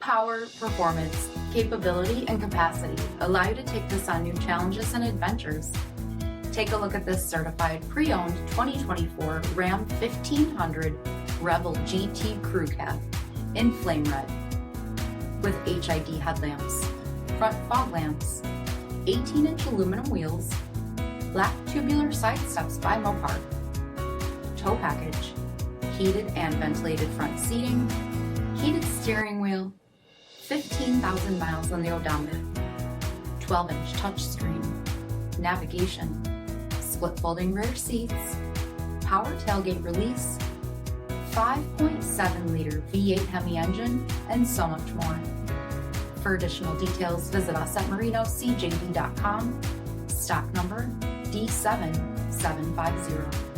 Power, performance, capability, and capacity allow you to take this on new challenges and adventures. Take a look at this certified pre-owned 2024 Ram 1500 Rebel GT Crew Cab in flame red with HID headlamps, front fog lamps, 18-inch aluminum wheels, black tubular side steps by MOPAR, tow package, heated and ventilated front seating, heated steering wheel, 15,000 miles on the odometer, 12-inch touchscreen, navigation, split folding rear seats, power tailgate release, 5.7-liter V8 HEMI engine, and so much more. For additional details, visit us at marinocjd.com, stock number D7750.